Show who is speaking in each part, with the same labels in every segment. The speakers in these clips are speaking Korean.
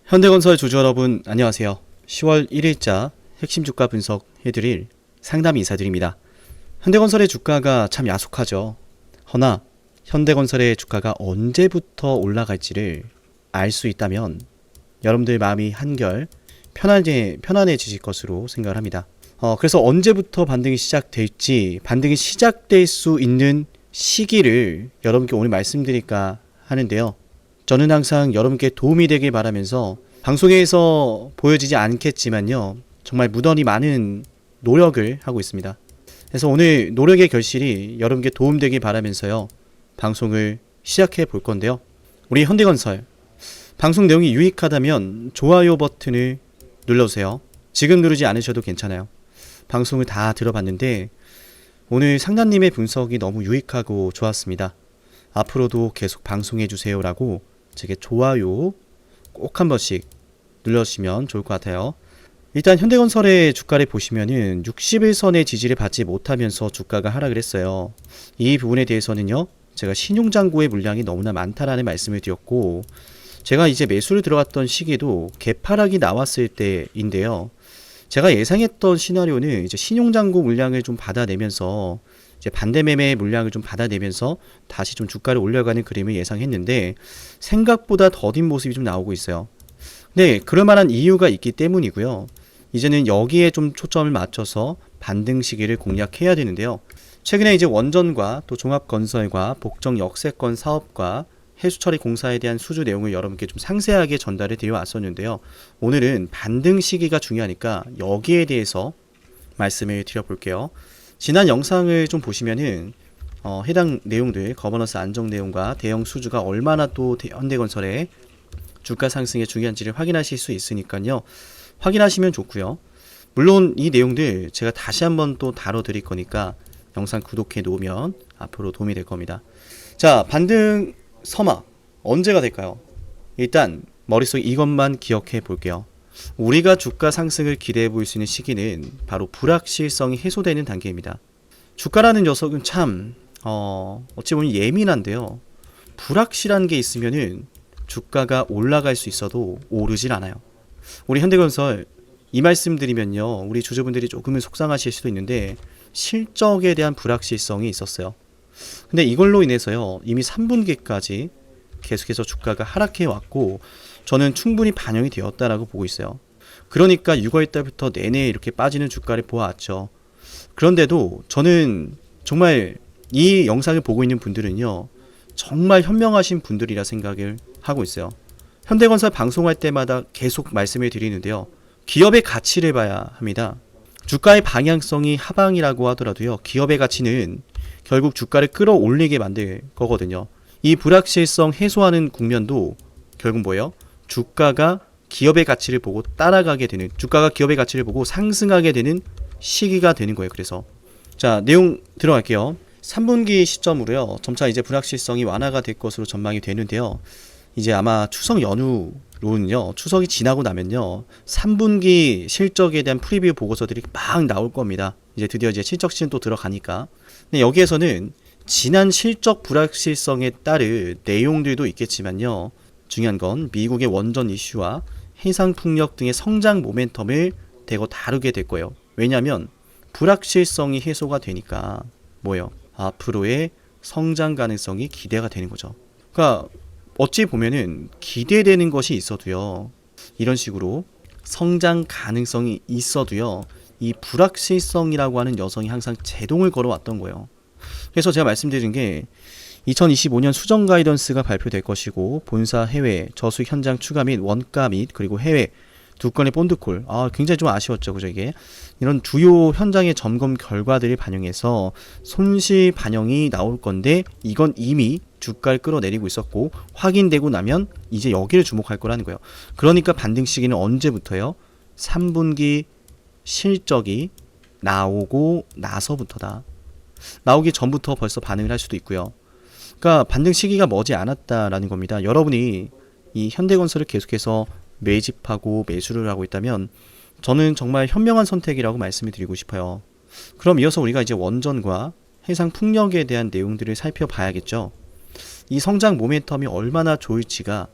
Speaker 1: 현대건설 주주 여러분 안녕하세요. 10월 1일자 핵심 주가 분석해드릴 상담 인사드립니다. 현대건설의 주가가 참 야속하죠. 허나 현대건설의 주가가 언제부터 올라갈지를 알 수 있다면 여러분들 마음이 한결 편안해지실 것으로 생각을 합니다. 그래서 언제부터 반등이 시작될지, 반등이 시작될 수 있는 시기를 여러분께 오늘 말씀드릴까 하는데요. 저는 항상 여러분께 도움이 되길 바라면서 방송에서 보여지지 않겠지만요, 정말 무던히 많은 노력을 하고 있습니다. 그래서 오늘 노력의 결실이 여러분께 도움되길 바라면서요, 방송을 시작해 볼 건데요. 우리 현대건설 방송 내용이 유익하다면 좋아요 버튼을 눌러주세요. 지금 누르지 않으셔도 괜찮아요. 방송을 다 들어봤는데 오늘 상담님의 분석이 너무 유익하고 좋았습니다. 앞으로도 계속 방송해주세요 라고 제게 좋아요 꼭 한 번씩 눌러주시면 좋을 것 같아요. 일단 현대건설의 주가를 보시면은 60일선의 지지를 받지 못하면서 주가가 하락을 했어요. 이 부분에 대해서는요, 제가 신용잔고의 물량이 너무나 많다라는 말씀을 드렸고, 제가 이제 매수를 들어갔던 시기도 개파락이 나왔을 때인데요, 제가 예상했던 시나리오는 이제 신용잔고 물량을 좀 받아내면서 이제 반대매매 물량을 좀 받아내면서 다시 좀 주가를 올려가는 그림을 예상했는데 생각보다 더딘 모습이 좀 나오고 있어요. 네, 그럴 만한 이유가 있기 때문이고요. 이제는 여기에 좀 초점을 맞춰서 반등 시기를 공략해야 되는데요. 최근에 이제 원전과 또 종합건설과 복정 역세권 사업과 해수처리 공사에 대한 수주 내용을 여러분께 좀 상세하게 전달을 드려 왔었는데요. 오늘은 반등 시기가 중요하니까 여기에 대해서 말씀을 드려볼게요. 지난 영상을 좀 보시면은 해당 내용들, 거버넌스 안정 내용과 대형 수주가 얼마나 또 현대건설의 주가 상승에 중요한지를 확인하실 수 있으니까요. 확인하시면 좋고요. 물론 이 내용들 제가 다시 한번 또 다뤄드릴 거니까 영상 구독해 놓으면 앞으로 도움이 될 겁니다. 자, 반등 서막 언제가 될까요? 일단 머릿속에 이것만 기억해 볼게요. 우리가 주가 상승을 기대해 볼 수 있는 시기는 바로 불확실성이 해소되는 단계입니다. 주가라는 녀석은 참 어찌 보면 예민한데요. 불확실한 게 있으면은 주가가 올라갈 수 있어도 오르질 않아요. 우리 현대건설 이 말씀 드리면요, 우리 주주분들이 조금은 속상하실 수도 있는데 실적에 대한 불확실성이 있었어요. 근데 이걸로 인해서요, 이미 3분기까지 계속해서 주가가 하락해 왔고 저는 충분히 반영이 되었다라고 보고 있어요. 그러니까 6월달부터 내내 이렇게 빠지는 주가를 보아왔죠. 그런데도 저는 정말 이 영상을 보고 있는 분들은요, 정말 현명하신 분들이라 생각을 하고 있어요. 현대건설 방송할 때마다 계속 말씀을 드리는데요, 기업의 가치를 봐야 합니다. 주가의 방향성이 하방이라고 하더라도요, 기업의 가치는 결국 주가를 끌어올리게 만들 거거든요. 이 불확실성 해소하는 국면도 결국 뭐예요? 주가가 기업의 가치를 보고 따라가게 되는, 주가가 기업의 가치를 보고 상승하게 되는 시기가 되는 거예요. 그래서 자, 내용 들어갈게요. 3분기 시점으로요, 점차 이제 불확실성이 완화가 될 것으로 전망이 되는데요, 이제 아마 추석 연휴로는요, 추석이 지나고 나면요, 3분기 실적에 대한 프리뷰 보고서들이 막 나올 겁니다. 이제 드디어 이제 실적 시즌 또 들어가니까. 근데 여기에서는 지난 실적 불확실성에 따른 내용들도 있겠지만요, 중요한 건 미국의 원전 이슈와 해상풍력 등의 성장 모멘텀을 대거 다루게 될 거예요. 왜냐하면 불확실성이 해소가 되니까 뭐예요? 앞으로의 성장 가능성이 기대가 되는 거죠. 그러니까 어찌 보면은 기대되는 것이 있어도요, 이런 식으로 성장 가능성이 있어도요, 이 불확실성이라고 하는 여성이 항상 제동을 걸어왔던 거예요. 그래서 제가 말씀드린 게 2025년 수정 가이던스가 발표될 것이고, 본사 해외 저수익 현장 추가 및 원가 및 그리고 해외 두 건의 본드콜, 굉장히 좀 아쉬웠죠, 그죠? 이게 이런 주요 현장의 점검 결과들을 반영해서 손실 반영이 나올 건데, 이건 이미 주가를 끌어내리고 있었고 확인되고 나면 이제 여기를 주목할 거라는 거예요. 그러니까 반등 시기는 언제부터요? 3분기 실적이 나오고 나서부터다. 나오기 전부터 벌써 반응을 할 수도 있고요. 그러니까 반등 시기가 머지 않았다라는 겁니다. 여러분이 이 현대건설을 계속해서 매집하고 매수를 하고 있다면 저는 정말 현명한 선택이라고 말씀을 드리고 싶어요. 그럼 이어서 우리가 이제 원전과 해상풍력에 대한 내용들을 살펴봐야겠죠. 이 성장 모멘텀이 얼마나 좋을지가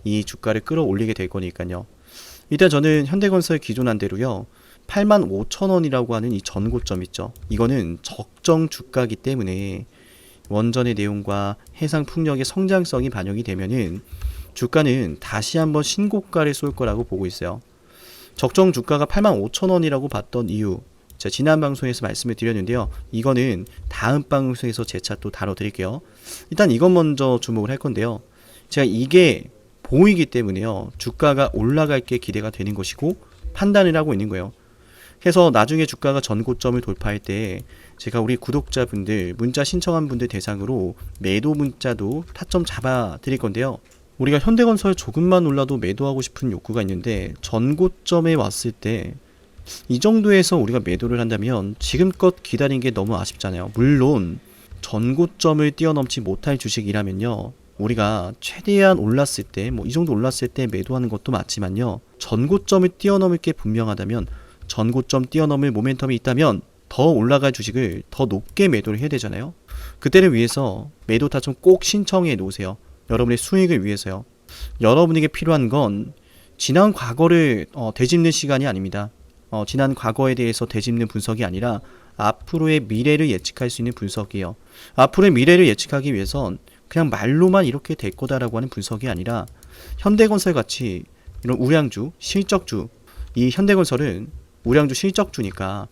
Speaker 1: 이 주가를 끌어올리게 될 거니까요. 일단 저는 현대건설 기존 안대로요. 85,000원이라고 하는 이 전고점 있죠. 이거는 적정 주가이기 때문에 원전의 내용과 해상풍력의 성장성이 반영이 되면은 주가는 다시 한번 신고가를 쏠 거라고 보고 있어요. 적정 주가가 85,000원이라고 봤던 이유, 제가 지난 방송에서 말씀을 드렸는데요. 이거는 다음 방송에서 재차 또 다뤄드릴게요. 일단 이것 먼저 주목을 할 건데요. 제가 이게 보이기 때문에요. 주가가 올라갈 게 기대가 되는 것이고 판단을 하고 있는 거예요. 그래서 나중에 주가가 전고점을 돌파할 때 제가 우리 구독자분들, 문자 신청한 분들 대상으로 매도 문자도 타점 잡아 드릴 건데요. 우리가 현대건설 조금만 올라도 매도하고 싶은 욕구가 있는데 전고점에 왔을 때 이 정도에서 우리가 매도를 한다면 지금껏 기다린 게 너무 아쉽잖아요. 물론 전고점을 뛰어넘지 못할 주식이라면요. 우리가 최대한 올랐을 때, 이 정도 올랐을 때 매도하는 것도 맞지만요. 전고점을 뛰어넘을 게 분명하다면, 전고점 뛰어넘을 모멘텀이 있다면 더 올라갈 주식을 더 높게 매도를 해야 되잖아요. 그때를 위해서 매도 타점 꼭 신청해 놓으세요. 여러분의 수익을 위해서요. 여러분에게 필요한 건 지난 과거를 되짚는 시간이 아닙니다. 지난 과거에 대해서 되짚는 분석이 아니라 앞으로의 미래를 예측할 수 있는 분석이에요. 앞으로의 미래를 예측하기 위해선 그냥 말로만 이렇게 될 거다라고 하는 분석이 아니라 현대건설 같이 이런 우량주, 실적주, 이 현대건설은 우량주 실적주니까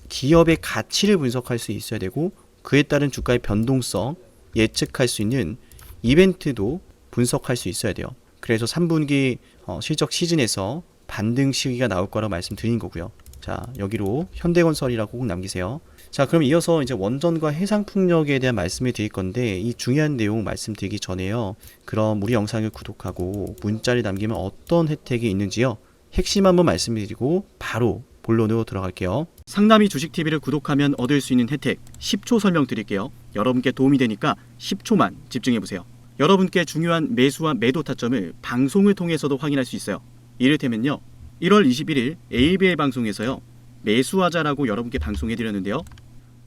Speaker 1: 기업의 가치를 분석할 수 있어야 되고 그에 따른 주가의 변동성 예측할 수 있는 이벤트도 분석할 수 있어야 돼요. 그래서 3분기 실적 시즌에서 반등 시기가 나올 거라고 말씀드린 거고요. 자, 여기로 현대건설이라고 꼭 남기세요. 자, 그럼 이어서 이제 원전과 해상풍력에 대한 말씀을 드릴 건데 이 중요한 내용 말씀드리기 전에요. 그럼 우리 영상을 구독하고 문자를 남기면 어떤 혜택이 있는지요? 핵심 한번 말씀드리고 바로 본론으로 들어갈게요. 상남이 주식TV를 구독하면 얻을 수 있는 혜택 10초 설명드릴게요. 여러분께 도움이 되니까 10초만 집중해보세요. 여러분께 중요한 매수와 매도 타점을 방송을 통해서도 확인할 수 있어요. 이를테면요. 1월 21일 ABL 방송에서요. 매수하자라고 여러분께 방송해드렸는데요.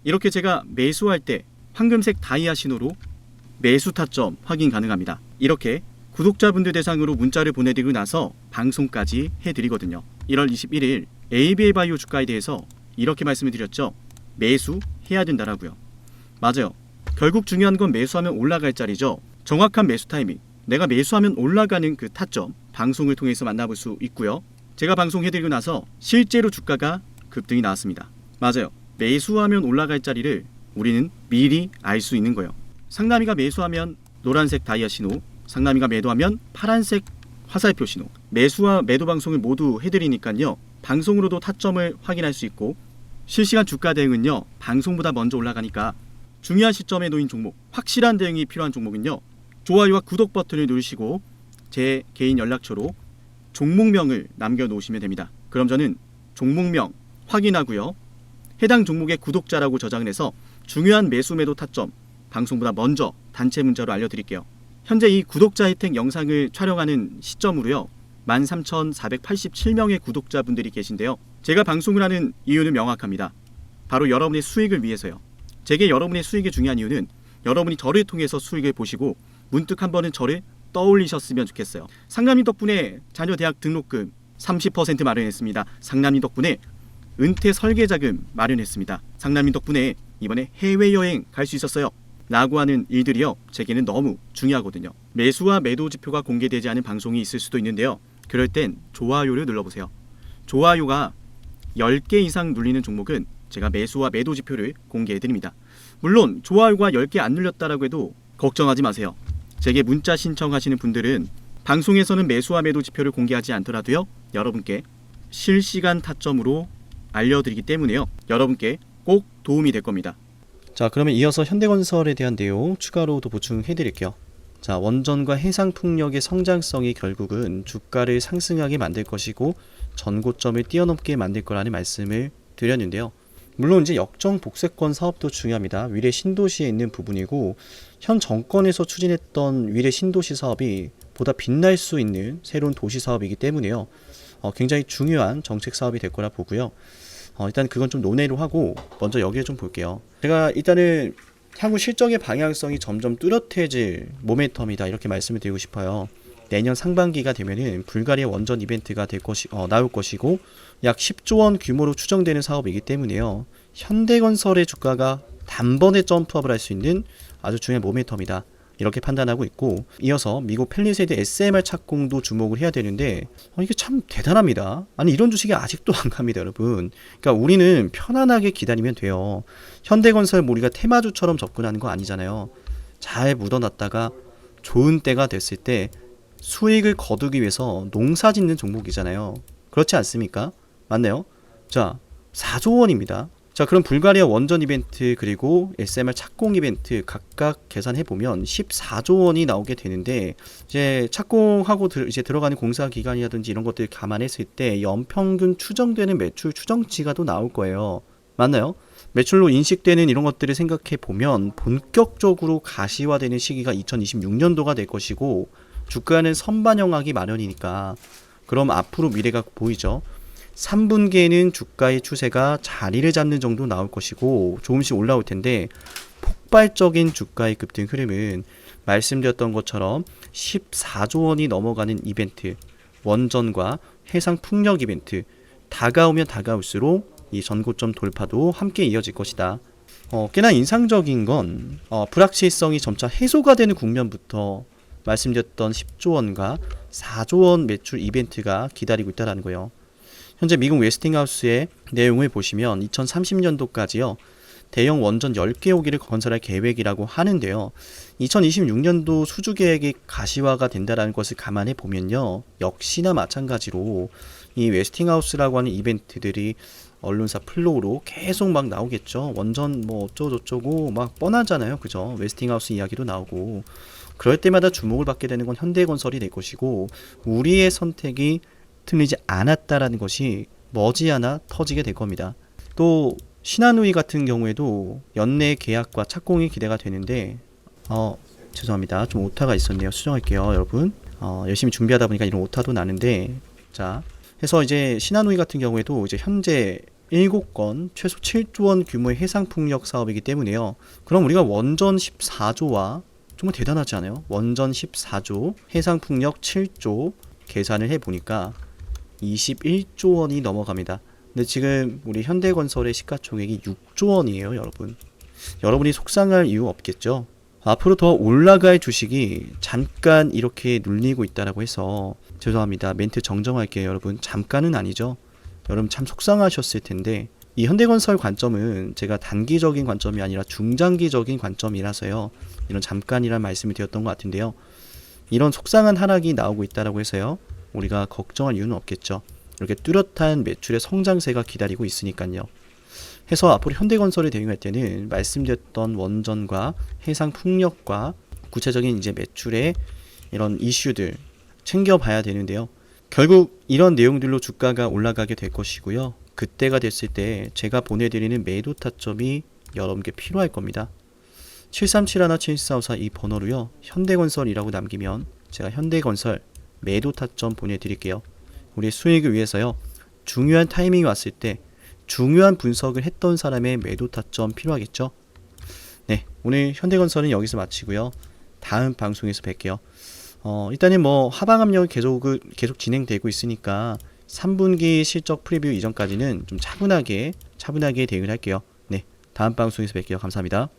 Speaker 1: 이렇게 제가 매수할 때 황금색 다이아 신호로 매수 타점 확인 가능합니다. 이렇게 구독자분들 대상으로 문자를 보내드리고 나서 방송까지 해드리거든요. 1월 21일 ABL 바이오 주가에 대해서 이렇게 말씀을 드렸죠. 매수해야 된다라고요. 맞아요. 결국 중요한 건 매수하면 올라갈 자리죠. 정확한 매수 타이밍, 내가 매수하면 올라가는 그 타점 방송을 통해서 만나볼 수 있고요. 제가 방송해드리고 나서 실제로 주가가 급등이 나왔습니다. 맞아요. 매수하면 올라갈 자리를 우리는 미리 알 수 있는 거예요. 상남이가 매수하면 노란색 다이아 신호, 상남이가 매도하면 파란색 화살표 신호. 매수와 매도 방송을 모두 해드리니까요. 방송으로도 타점을 확인할 수 있고 실시간 주가 대응은요. 방송보다 먼저 올라가니까 중요한 시점에 놓인 종목, 확실한 대응이 필요한 종목은요. 좋아요와 구독 버튼을 누르시고 제 개인 연락처로 종목명을 남겨놓으시면 됩니다. 그럼 저는 종목명 확인하고요. 해당 종목의 구독자라고 저장을 해서 중요한 매수 매도 타점 방송보다 먼저 단체 문자로 알려드릴게요. 현재 이 구독자 혜택 영상을 촬영하는 시점으로요. 13,487명의 구독자분들이 계신데요. 제가 방송을 하는 이유는 명확합니다. 바로 여러분의 수익을 위해서요. 제게 여러분의 수익이 중요한 이유는 여러분이 저를 통해서 수익을 보시고 문득 한 번은 저를 떠올리셨으면 좋겠어요. 상남이 덕분에 자녀 대학 등록금 30% 마련했습니다. 상남이 덕분에 은퇴 설계자금 마련했습니다. 상남이 덕분에 이번에 해외여행 갈 수 있었어요. 라고 하는 일들이요. 제게는 너무 중요하거든요. 매수와 매도 지표가 공개되지 않은 방송이 있을 수도 있는데요. 그럴 땐 좋아요를 눌러보세요. 좋아요가 10개 이상 눌리는 종목은 제가 매수와 매도 지표를 공개해드립니다. 물론 좋아요가 10개 안 눌렸다라고 해도 걱정하지 마세요. 제게 문자 신청하시는 분들은 방송에서는 매수와 매도 지표를 공개하지 않더라도요. 여러분께 실시간 타점으로 알려드리기 때문에요. 여러분께 꼭 도움이 될 겁니다. 자, 그러면 이어서 현대건설에 대한 내용 추가로 더 보충해드릴게요. 자, 원전과 해상풍력의 성장성이 결국은 주가를 상승하게 만들 것이고 전고점을 뛰어넘게 만들 거라는 말씀을 드렸는데요. 물론 이제 역정 복쇄권 사업도 중요합니다. 위례 신도시에 있는 부분이고 현 정권에서 추진했던 위례 신도시 사업이 보다 빛날 수 있는 새로운 도시 사업이기 때문에요. 굉장히 중요한 정책 사업이 될 거라 보고요. 일단 그건 좀 논의로 하고 먼저 여기에 좀 볼게요. 제가 일단은 향후 실적의 방향성이 점점 뚜렷해질 모멘텀이다 이렇게 말씀을 드리고 싶어요. 내년 상반기가 되면은 불가리아 원전 이벤트가 나올 것이고 약 10조 원 규모로 추정되는 사업이기 때문에요. 현대건설의 주가가 단번에 점프업을 할 수 있는 아주 중요한 모멘텀이다. 이렇게 판단하고 있고, 이어서 미국 펠리세이드 SMR 착공도 주목을 해야 되는데 이게 참 대단합니다. 아니 이런 주식이 아직도 안 갑니다, 여러분. 그러니까 우리는 편안하게 기다리면 돼요. 현대건설 우리가 테마주처럼 접근하는 거 아니잖아요. 잘 묻어놨다가 좋은 때가 됐을 때 수익을 거두기 위해서 농사 짓는 종목이잖아요. 그렇지 않습니까? 맞나요? 자, 4조 원입니다. 자, 그럼 불가리아 원전 이벤트 그리고 SMR 착공 이벤트 각각 계산해 보면 14조 원이 나오게 되는데, 이제 착공하고 이제 들어가는 공사 기간이라든지 이런 것들 감안했을 때 연평균 추정되는 매출 추정치가 또 나올 거예요. 맞나요? 매출로 인식되는 이런 것들을 생각해 보면 본격적으로 가시화되는 시기가 2026년도가 될 것이고, 주가는 선반영하기 마련이니까 그럼 앞으로 미래가 보이죠. 3분기에는 주가의 추세가 자리를 잡는 정도 나올 것이고 조금씩 올라올 텐데, 폭발적인 주가의 급등 흐름은 말씀드렸던 것처럼 14조 원이 넘어가는 이벤트, 원전과 해상 풍력 이벤트, 다가오면 다가올수록 이 전고점 돌파도 함께 이어질 것이다. 꽤나 인상적인 건 불확실성이 점차 해소가 되는 국면부터 말씀드렸던 10조 원과 4조 원 매출 이벤트가 기다리고 있다는 거예요. 현재 미국 웨스팅하우스의 내용을 보시면 2030년도까지요. 대형 원전 10개 호기를 건설할 계획이라고 하는데요. 2026년도 수주 계획이 가시화가 된다는 것을 감안해 보면요. 역시나 마찬가지로 이 웨스팅하우스라고 하는 이벤트들이 언론사 플로우로 계속 막 나오겠죠. 원전 뭐 어쩌고저쩌고 막 뻔하잖아요. 그죠? 웨스팅하우스 이야기도 나오고. 그럴 때마다 주목을 받게 되는 건 현대건설이 될 것이고, 우리의 선택이 틀리지 않았다라는 것이 머지않아 터지게 될 겁니다. 또 신한우이 같은 경우에도 연내 계약과 착공이 기대가 되는데, 죄송합니다. 좀 오타가 있었네요. 수정할게요, 여러분. 열심히 준비하다 보니까 이런 오타도 나는데, 자, 해서 이제 신한우이 같은 경우에도 이제 현재 7건 최소 7조 원 규모의 해상풍력 사업이기 때문에요. 그럼 우리가 원전 14조와 정말 대단하지 않아요? 원전 14조, 해상풍력 7조 계산을 해보니까 21조 원이 넘어갑니다. 근데 지금 우리 현대건설의 시가총액이 6조 원이에요, 여러분. 여러분이 속상할 이유 없겠죠? 앞으로 더 올라갈 주식이 잠깐 이렇게 눌리고 있다라고 해서, 죄송합니다. 멘트 정정할게요, 여러분. 잠깐은 아니죠. 여러분 참 속상하셨을 텐데, 이 현대건설 관점은 제가 단기적인 관점이 아니라 중장기적인 관점이라서요. 이런 잠깐이란 말씀이 드렸던 것 같은데요. 이런 속상한 하락이 나오고 있다라고 해서요. 우리가 걱정할 이유는 없겠죠. 이렇게 뚜렷한 매출의 성장세가 기다리고 있으니까요. 해서 앞으로 현대건설이 대응할 때는 말씀드렸던 원전과 해상 풍력과 구체적인 이제 매출의 이런 이슈들 챙겨봐야 되는데요. 결국 이런 내용들로 주가가 올라가게 될 것이고요. 그때가 됐을 때 제가 보내드리는 매도 타점이 여러분께 필요할 겁니다. 7371-7454 이 번호로요. 현대건설이라고 남기면 제가 현대건설 매도 타점 보내드릴게요. 우리 수익을 위해서요. 중요한 타이밍이 왔을 때 중요한 분석을 했던 사람의 매도 타점 필요하겠죠? 네, 오늘 현대건설은 여기서 마치고요. 다음 방송에서 뵐게요. 일단은 뭐 하방 압력이 계속 진행되고 있으니까 3분기 실적 프리뷰 이전까지는 좀 차분하게 대응을 할게요. 네, 다음 방송에서 뵐게요. 감사합니다.